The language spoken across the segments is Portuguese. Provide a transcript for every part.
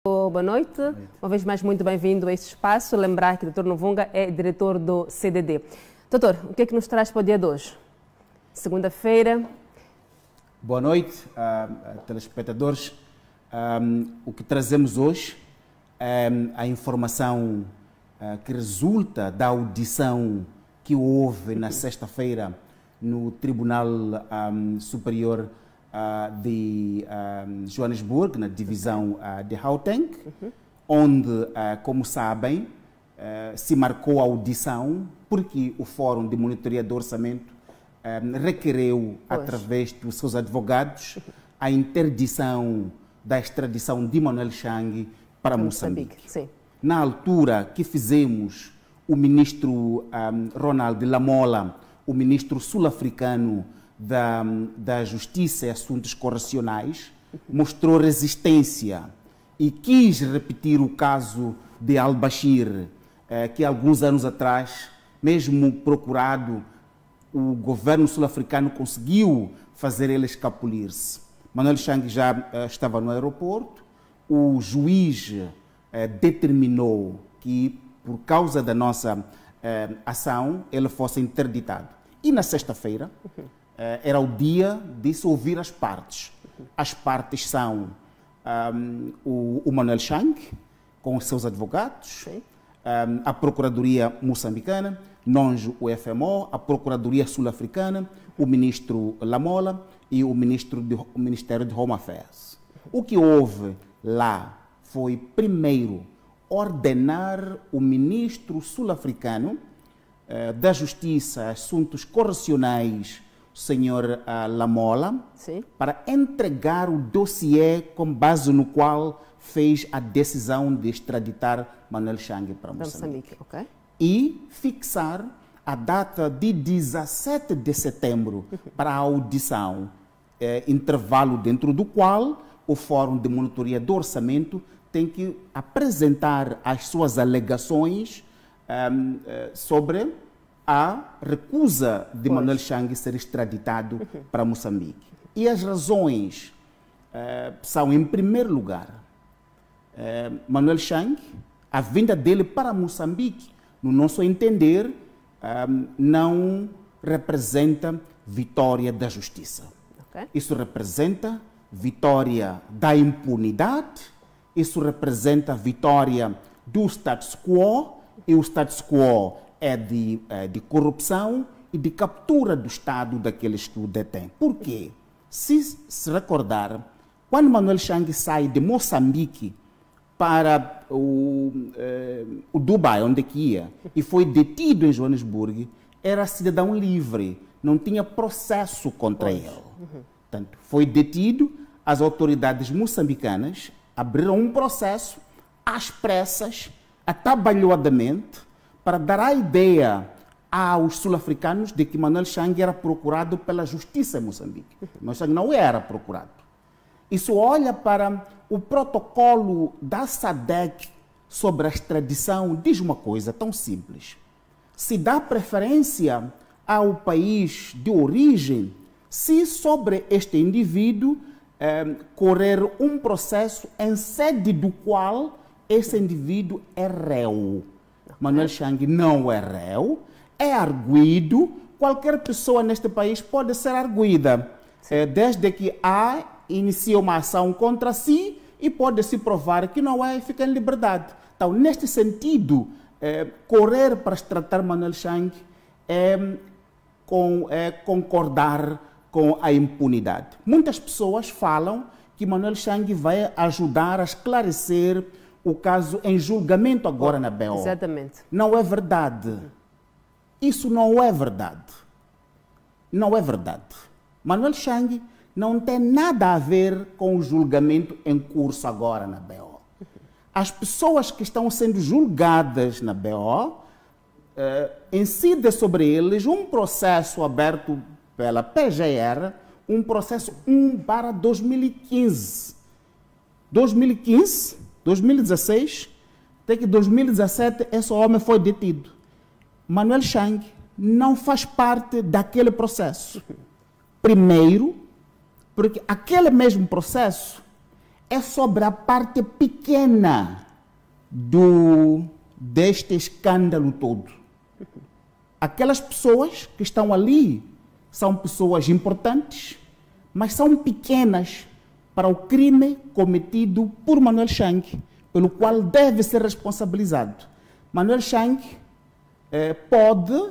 Boa noite. Uma vez mais, muito bem-vindo a este espaço. Lembrar que o Dr. Novunga é diretor do CDD. Doutor, o que é que nos traz para o dia de hoje? Segunda-feira. Boa noite, telespectadores. O que trazemos hoje é a informação que resulta da audição que houve na sexta-feira no Tribunal Superior de Joanesburgo, na divisão de Gauteng, onde, como sabem, se marcou a audição porque o Fórum de Monitoria do Orçamento requereu, através dos seus advogados, a interdição da extradição de Manuel Chang para Moçambique. Sim. Na altura que fizemos, o ministro Ronald Lamola, o ministro sul-africano da Justiça e Assuntos Correcionais, mostrou resistência e quis repetir o caso de Al-Bashir, que alguns anos atrás, mesmo procurado, o governo sul-africano conseguiu fazer ele escapulir-se. Manuel Chang já estava no aeroporto, o juiz determinou que, por causa da nossa ação, ele fosse interditado. E na sexta-feira, era o dia de se ouvir as partes. As partes são o Manuel Chang, com os seus advogados, a Procuradoria moçambicana, nós, o FMO, a Procuradoria sul-africana, o ministro Lamola e o Ministério de Home Affairs. O que houve lá foi, primeiro, ordenar o ministro sul-africano da Justiça e Assuntos Correcionais, o senhor Lamola, para entregar o dossiê com base no qual fez a decisão de extraditar Manuel Chang para Moçambique. E fixar a data de 17 de setembro para a audição, intervalo dentro do qual o Fórum de Monitoria do Orçamento tem que apresentar as suas alegações sobre a recusa de Manuel Chang ser extraditado para Moçambique. E as razões são, em primeiro lugar, Manuel Chang, a vinda dele para Moçambique, no nosso entender, não representa vitória da justiça. Isso representa vitória da impunidade, isso representa vitória do status quo, e o status quo é de corrupção e de captura do Estado daqueles que o detêm. Por quê? Se recordar, quando Manuel Chang sai de Moçambique para o Dubai, onde que ia, e foi detido em Joanesburgo, era cidadão livre, não tinha processo contra ele. Portanto, foi detido, as autoridades moçambicanas abriram um processo às pressas, atabalhoadamente, para dar a ideia aos sul-africanos de que Manuel Chang era procurado pela justiça em Moçambique. Manuel Chang não era procurado. Isso olha para o protocolo da SADC sobre a extradição, diz uma coisa tão simples. Se dá preferência ao país de origem se sobre este indivíduo correr um processo em sede do qual esse indivíduo é réu. Manuel Chang não é réu, é arguido. Qualquer pessoa neste país pode ser arguida, desde que inicia uma ação contra si e pode se provar que não é e fica em liberdade. Então, neste sentido, correr para extraditar Manuel Chang é concordar com a impunidade. Muitas pessoas falam que Manuel Chang vai ajudar a esclarecer o caso em julgamento agora na BO. Exatamente. Não é verdade. Isso não é verdade. Não é verdade. Manuel Chang não tem nada a ver com o julgamento em curso agora na BO. As pessoas que estão sendo julgadas na BO incide sobre eles um processo aberto pela PGR, um processo 1/2015. 2016, até que 2017 esse homem foi detido. Manuel Chang não faz parte daquele processo. Primeiro, porque aquele mesmo processo é sobre a parte pequena deste escândalo todo. Aquelas pessoas que estão ali são pessoas importantes, mas são pequenas para o crime cometido por Manuel Chang, pelo qual deve ser responsabilizado. Manuel Chang pode,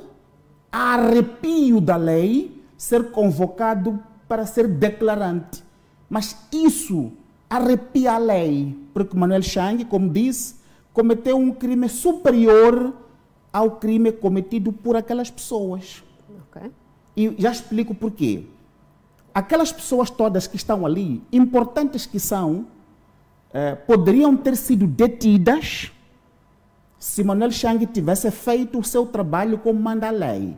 a arrepio da lei, ser convocado para ser declarante. Mas isso arrepia a lei, porque Manuel Chang, como disse, cometeu um crime superior ao crime cometido por aquelas pessoas. Okay. E já explico porquê. Aquelas pessoas todas que estão ali, importantes que são, poderiam ter sido detidas se Manuel Chang tivesse feito o seu trabalho como manda a lei.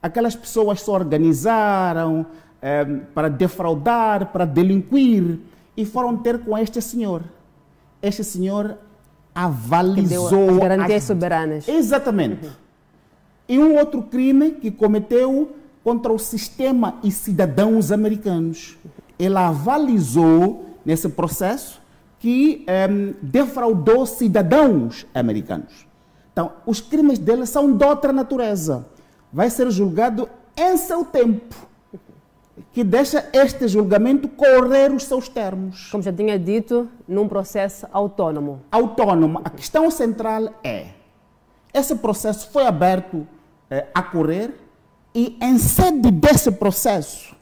Aquelas pessoas se organizaram para defraudar, para delinquir, e foram ter com este senhor. Este senhor avalizou as garantias soberanas. Exatamente. E um outro crime que cometeu contra o sistema e cidadãos americanos. Ele avalizou nesse processo que defraudou cidadãos americanos. Então, os crimes dele são de outra natureza. Vai ser julgado em seu tempo, que deixa este julgamento correr os seus termos. Como já tinha dito, num processo autônomo. Autônomo. A questão central é, esse processo foi aberto a correr e em sede desse processo,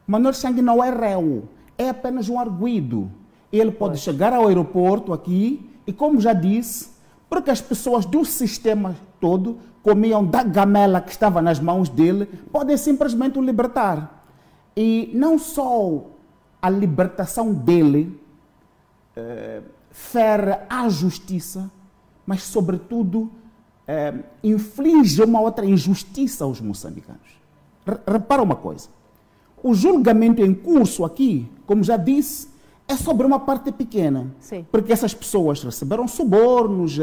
Manuel Chang não é réu, é apenas um arguido. Ele pode chegar ao aeroporto aqui e, como já disse, porque as pessoas do sistema todo comiam da gamela que estava nas mãos dele, podem simplesmente o libertar. E não só a libertação dele fere a justiça, mas, sobretudo, inflige uma outra injustiça aos moçambicanos. Repara uma coisa. O julgamento em curso aqui, como já disse, é sobre uma parte pequena. Sim. Porque essas pessoas receberam subornos,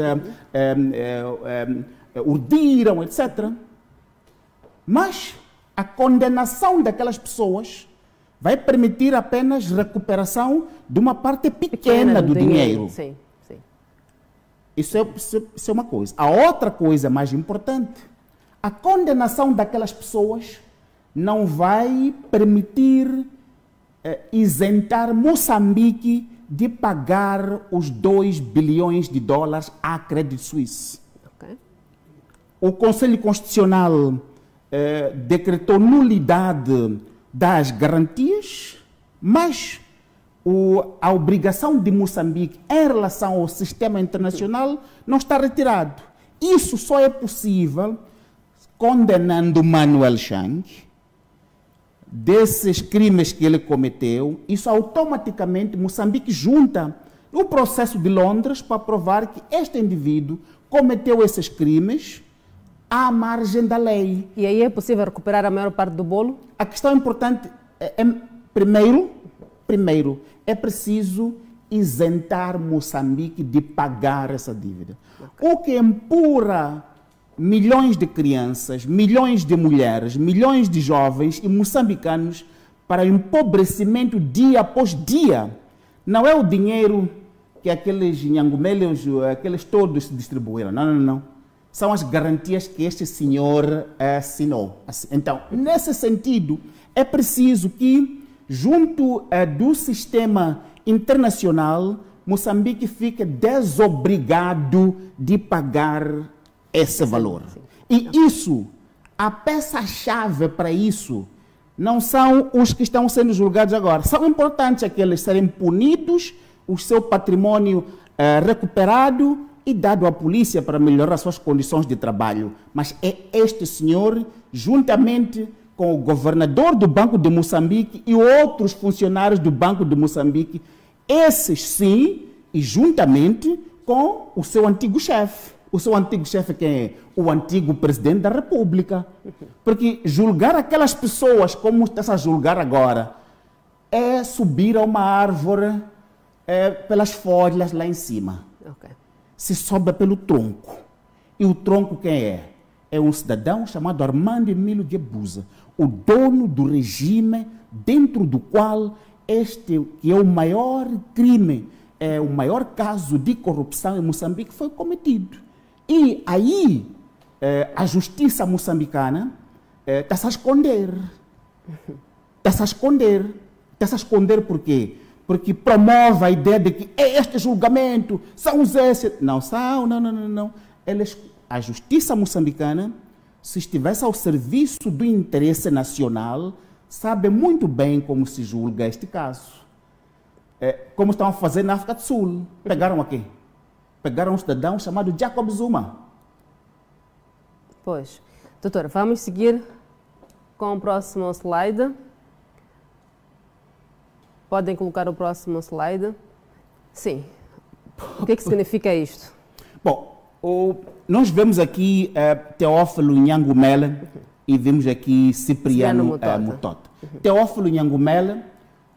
urdiram, etc. Mas a condenação daquelas pessoas vai permitir apenas recuperação de uma parte pequena do dinheiro. Sim, sim. Isso é uma coisa. A outra coisa mais importante, a condenação daquelas pessoas não vai permitir isentar Moçambique de pagar os 2 bilhões de dólares à Credit Suisse. Okay. O Conselho Constitucional decretou nulidade das garantias, mas a obrigação de Moçambique em relação ao sistema internacional não está retirado. Isso só é possível condenando Manuel Chang desses crimes que ele cometeu. Isso automaticamente Moçambique junta o processo de Londres para provar que este indivíduo cometeu esses crimes à margem da lei. E aí é possível recuperar a maior parte do bolo? A questão importante primeiro, é preciso isentar Moçambique de pagar essa dívida. Okay. O que empurra milhões de crianças, milhões de mulheres, milhões de jovens e moçambicanos para empobrecimento dia após dia. Não é o dinheiro que aqueles nhangumelos, aqueles todos distribuíram. Não. São as garantias que este senhor assinou. Então, nesse sentido, é preciso que, junto do sistema internacional, Moçambique fique desobrigado de pagar esse valor. E isso, a peça-chave para isso, não são os que estão sendo julgados agora. São importantes aqueles serem punidos, o seu patrimônio recuperado e dado à polícia para melhorar suas condições de trabalho. Mas é este senhor, juntamente com o governador do Banco de Moçambique e outros funcionários do Banco de Moçambique, esses sim, e juntamente com o seu antigo chefe. O seu antigo chefe quem é? O antigo presidente da República. Porque julgar aquelas pessoas como está a julgar agora é subir a uma árvore pelas folhas lá em cima. Okay. Se sobe pelo tronco. E o tronco quem é? É um cidadão chamado Armando Emílio Guebuza, o dono do regime dentro do qual este que é o maior crime, é o maior caso de corrupção em Moçambique foi cometido. E aí a justiça moçambicana está-se a esconder. Está-se a esconder. Está-se a esconder por quê? Porque promove a ideia de que este julgamento são os esses. Não são, não. A justiça moçambicana, se estivesse ao serviço do interesse nacional, sabe muito bem como se julga este caso. Como estão a fazer na África do Sul. Pegaram a quê? Pegaram um cidadão chamado Jacob Zuma. Pois. Doutor, vamos seguir com o próximo slide. Podem colocar o próximo slide. Sim. O que é que significa isto? Bom, nós vemos aqui Teófilo Nhangumele e vemos aqui Cipriano Mutota. Teófilo Nhangumele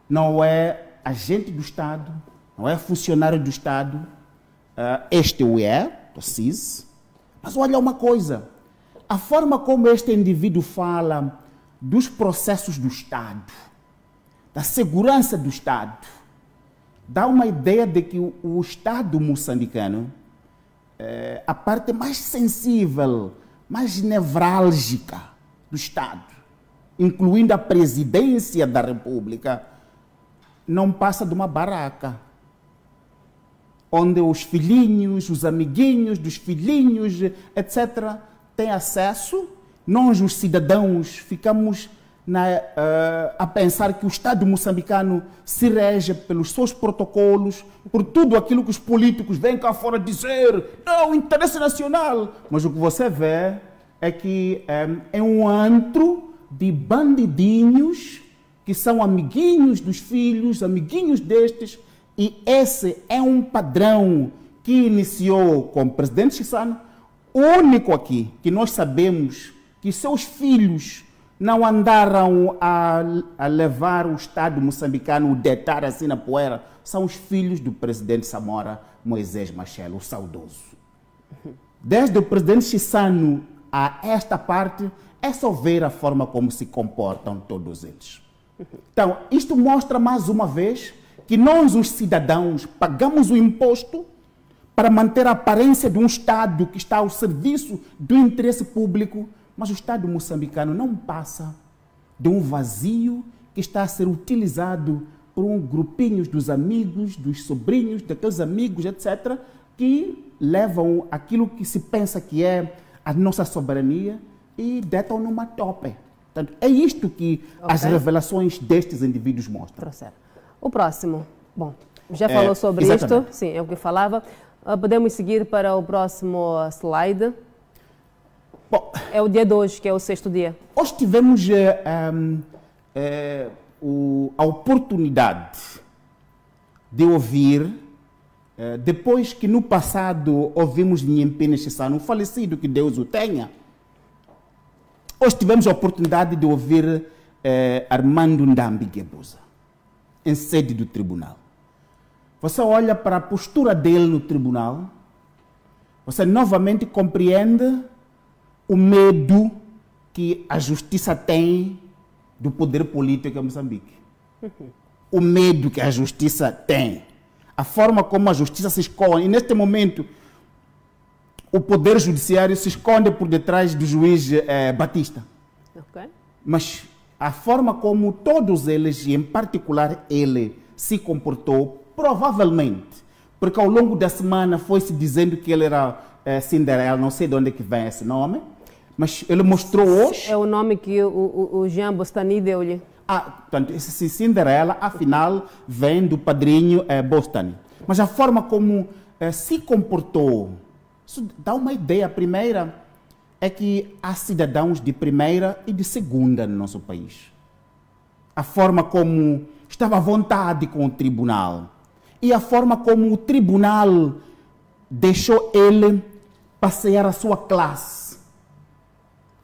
não é agente do Estado, não é funcionário do Estado. Este o é, do CIS. Mas olha uma coisa, a forma como este indivíduo fala dos processos do Estado, da segurança do Estado, dá uma ideia de que o Estado moçambicano, a parte mais sensível, mais nevrálgica do Estado, incluindo a presidência da República, não passa de uma barraca, onde os filhinhos, os amiguinhos dos filhinhos, etc., têm acesso. Nós, os cidadãos, ficamos a pensar que o Estado moçambicano se rege pelos seus protocolos, por tudo aquilo que os políticos vêm cá fora dizer, não, interesse nacional. Mas o que você vê é que é um antro de bandidinhos que são amiguinhos dos filhos, amiguinhos destes, e esse é um padrão que iniciou com o presidente Chissano, o único aqui que nós sabemos que seus filhos não andaram a levar o Estado moçambicano, o deitar assim na poeira, são os filhos do presidente Samora Moisés Machel, o saudoso. Desde o presidente Chissano a esta parte, é só ver a forma como se comportam todos eles. Então, isto mostra mais uma vez que nós, os cidadãos, pagamos o imposto para manter a aparência de um Estado que está ao serviço do interesse público, mas o Estado moçambicano não passa de um vazio que está a ser utilizado por grupinhos dos amigos, dos sobrinhos, daqueles amigos, etc., que levam aquilo que se pensa que é a nossa soberania e deitam numa tope. Portanto, é isto que as revelações destes indivíduos mostram. O próximo. Bom, já falou sobre isto. Sim, é o que falava. Podemos seguir para o próximo slide. Bom, é o dia de hoje, que é o 6º dia. Hoje tivemos a oportunidade de ouvir, depois que no passado ouvimos Nhempene Chissano, um falecido, que Deus o tenha. Hoje tivemos a oportunidade de ouvir Armando Ndambi Guebuza, em sede do tribunal. Você olha para a postura dele no tribunal, você novamente compreende o medo que a justiça tem do poder político em Moçambique. O medo que a justiça tem. A forma como a justiça se esconde. E neste momento, o poder judiciário se esconde por detrás do juiz Batista. Okay. Mas a forma como todos eles, e em particular ele, se comportou, provavelmente, porque ao longo da semana foi-se dizendo que ele era Cinderela, não sei de onde é que vem esse nome, mas ele mostrou hoje... É o nome que o Jean Bostani deu-lhe. Portanto, esse Cinderela, afinal, vem do padrinho Bostani. Mas a forma como se comportou, isso dá uma ideia. A primeira é que há cidadãos de primeira e de segunda no nosso país. A forma como estava à vontade com o tribunal e a forma como o tribunal deixou ele passear a sua classe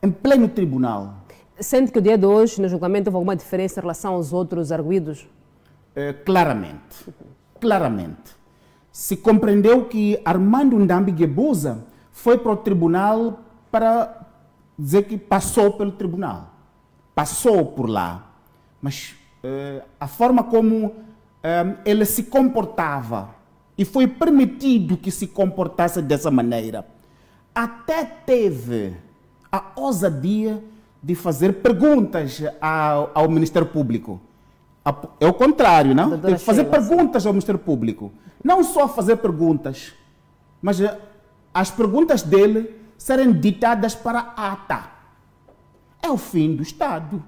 em pleno tribunal. Sente que o dia de hoje, no julgamento, houve alguma diferença em relação aos outros arguidos? Claramente. Claramente. Se compreendeu que Armando Ndambi Guebuza foi para o tribunal para dizer que passou pelo tribunal. Passou por lá. Mas a forma como ele se comportava, e foi permitido que se comportasse dessa maneira. Até teve a ousadia de fazer perguntas ao Ministério Público. É o contrário, não? De fazer perguntas ao Ministério Público. Não só fazer perguntas, mas as perguntas dele serem ditadas para a ata. É o fim do Estado.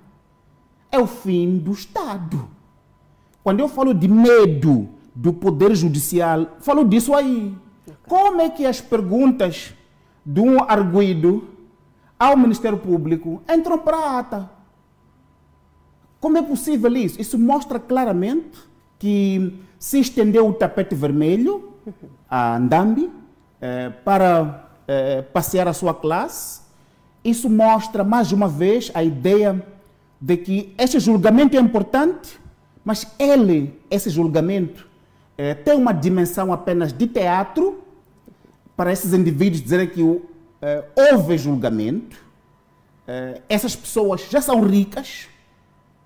É o fim do Estado. Quando eu falo de medo do Poder Judicial, falo disso aí. Como é que as perguntas de um arguido ao Ministério Público entram para a ata? Como é possível isso? Isso mostra claramente que se estendeu o tapete vermelho a Ndambi para passear a sua classe. Isso mostra, mais uma vez, a ideia de que este julgamento é importante, mas esse julgamento, tem uma dimensão apenas de teatro, para esses indivíduos dizerem que houve julgamento. Essas pessoas já são ricas.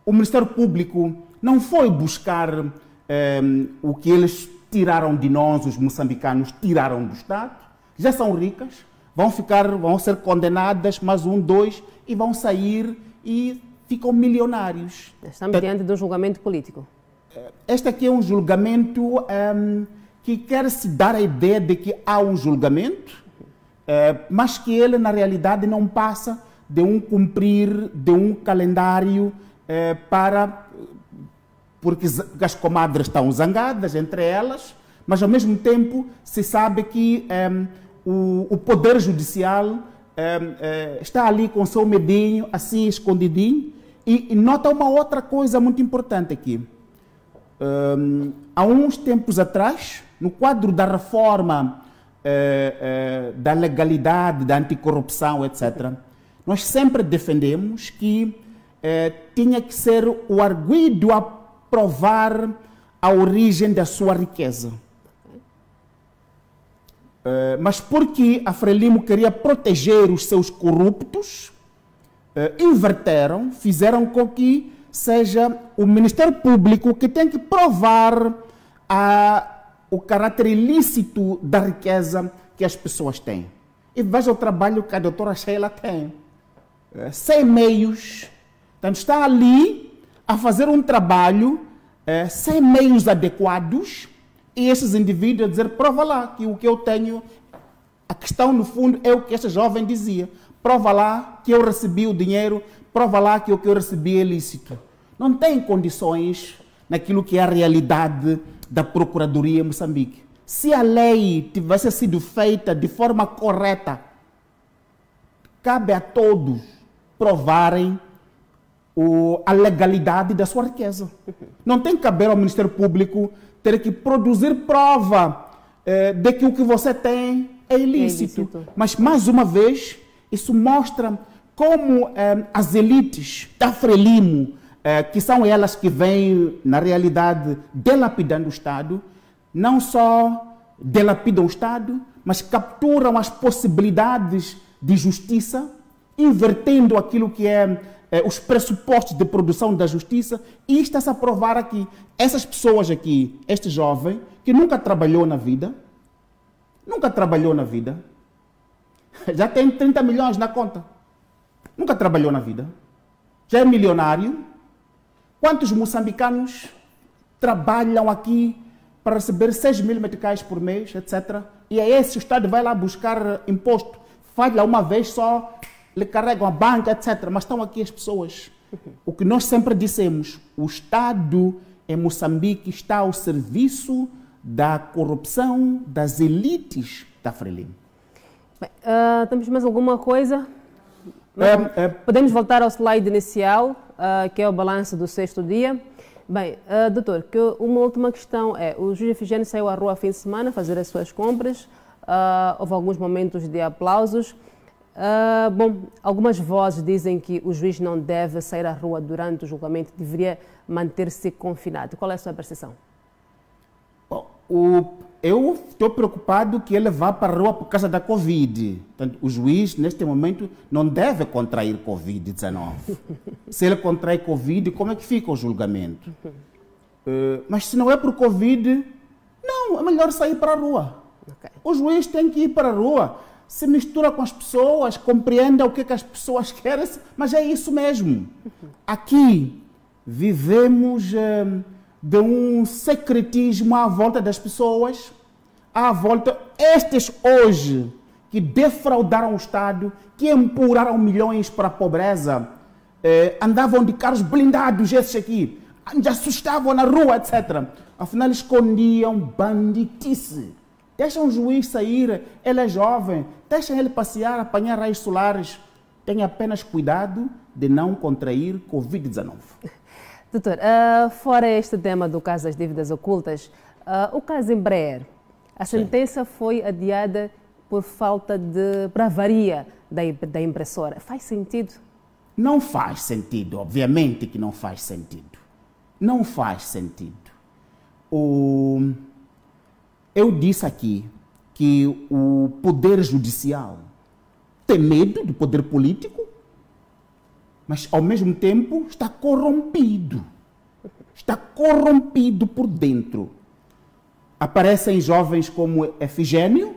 O Ministério Público não foi buscar o que eles tiraram de nós, os moçambicanos, tiraram do Estado. Já são ricas, vão ser condenadas, mais 1, 2, e vão sair e ficam milionários. Estamos diante de um julgamento político. Este aqui é um julgamento que quer se dar a ideia de que há um julgamento, mas que ele, na realidade, não passa de um cumprir de um calendário porque as comadres estão zangadas entre elas, mas, ao mesmo tempo, se sabe que o Poder Judicial está ali com o seu medinho, assim, escondidinho, e nota uma outra coisa muito importante aqui. Há uns tempos atrás, no quadro da reforma da legalidade, da anticorrupção, etc., nós sempre defendemos que tinha que ser o arguido a provar a origem da sua riqueza. Mas porque a Frelimo queria proteger os seus corruptos, inverteram, fizeram com que seja o Ministério Público que tem que provar o caráter ilícito da riqueza que as pessoas têm. E veja o trabalho que a doutora Sheila tem. Sem meios, portanto, está ali a fazer um trabalho sem meios adequados, e esses indivíduos a dizer, prova lá que o que eu tenho, a questão no fundo é o que esta jovem dizia, prova lá que eu recebi o dinheiro, prova lá que o que eu recebi é lícito. Não tem condições naquilo que é a realidade da Procuradoria em Moçambique. Se a lei tivesse sido feita de forma correta, cabe a todos provarem a legalidade da sua riqueza. Não tem que caber ao Ministério Público ter que produzir prova de que o que você tem é ilícito. Mas, mais uma vez, isso mostra como as elites da Frelimo, que são elas que vêm, na realidade, dilapidando o Estado, não só dilapidam o Estado, mas capturam as possibilidades de justiça, invertendo aquilo que é os pressupostos de produção da justiça, e está-se a provar aqui. Essas pessoas aqui, este jovem, que nunca trabalhou na vida, já tem 30 milhões na conta, nunca trabalhou na vida, já é milionário. Quantos moçambicanos trabalham aqui para receber 6 mil meticais por mês, etc. E é esse o Estado vai lá buscar imposto, falha uma vez só, lhe carregam a banca, etc. Mas estão aqui as pessoas. O que nós sempre dissemos, o Estado em Moçambique está ao serviço da corrupção das elites da Frelimo. Temos mais alguma coisa? Podemos voltar ao slide inicial, que é o balanço do 6º dia. Bem, doutor, que uma última questão é, o juiz Efigênio saiu à rua fim de semana fazer as suas compras, houve alguns momentos de aplausos. Bom, algumas vozes dizem que o juiz não deve sair à rua durante o julgamento, deveria manter-se confinado. Qual é a sua percepção? Bom, eu estou preocupado que ele vá para a rua por causa da Covid. Portanto, o juiz, neste momento, não deve contrair Covid-19. Se ele contrair Covid, como é que fica o julgamento? Mas se não é por Covid, não, é melhor sair para a rua. Okay. O juiz tem que ir para a rua, se mistura com as pessoas, compreenda o que as pessoas querem, mas é isso mesmo. Aqui vivemos de um secretismo à volta das pessoas, à volta, estes hoje, que defraudaram o Estado, que empurraram milhões para a pobreza, andavam de carros blindados, esses aqui, já assustavam na rua, etc. Afinal, escondiam banditice. Deixam o juiz sair, ele é jovem, deixem ele passear, apanhar raios solares. Tenha apenas cuidado de não contrair Covid-19. Doutor, fora este tema do caso das dívidas ocultas, o caso Embraer, a sentença foi adiada por falta de bravaria da impressora. Faz sentido? Não faz sentido, obviamente que não faz sentido. Não faz sentido. Eu disse aqui que o poder judicial tem medo do poder político, mas ao mesmo tempo está corrompido. Está corrompido por dentro. Aparecem jovens como Efigênio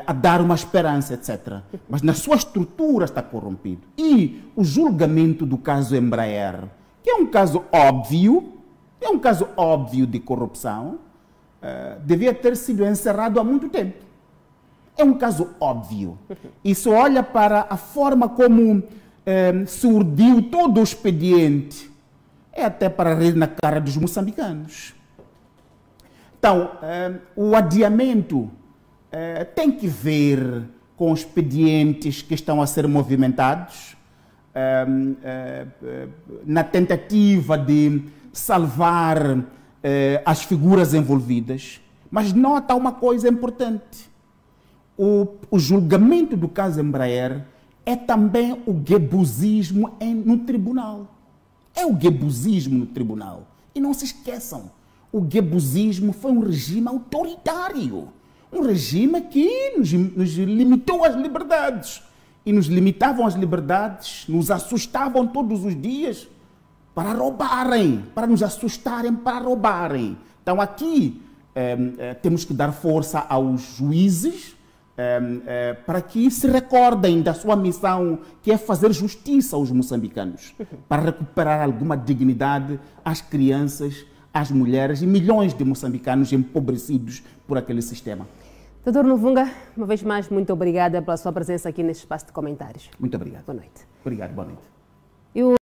a dar uma esperança, etc. Mas na sua estrutura está corrompido. E o julgamento do caso Embraer, que é um caso óbvio de corrupção, devia ter sido encerrado há muito tempo. É um caso óbvio. Isso olha para a forma como se urdiu todo o expediente. É até para rir na cara dos moçambicanos. Então, o adiamento tem que ver com expedientes que estão a ser movimentados na tentativa de salvar as figuras envolvidas. Mas nota uma coisa importante. O julgamento do caso Embraer é também o guebusismo no tribunal. É o guebusismo no tribunal. E não se esqueçam, o guebusismo foi um regime autoritário. Um regime que nos limitou as liberdades. E nos limitavam as liberdades, nos assustavam todos os dias para roubarem, para nos assustarem, para roubarem. Então aqui temos que dar força aos juízes para que se recordem da sua missão, que é fazer justiça aos moçambicanos, para recuperar alguma dignidade às crianças, às mulheres e milhões de moçambicanos empobrecidos por aquele sistema. Doutor Luvunga, uma vez mais, muito obrigada pela sua presença aqui neste espaço de comentários. Muito obrigado. Boa noite. Obrigado, boa noite.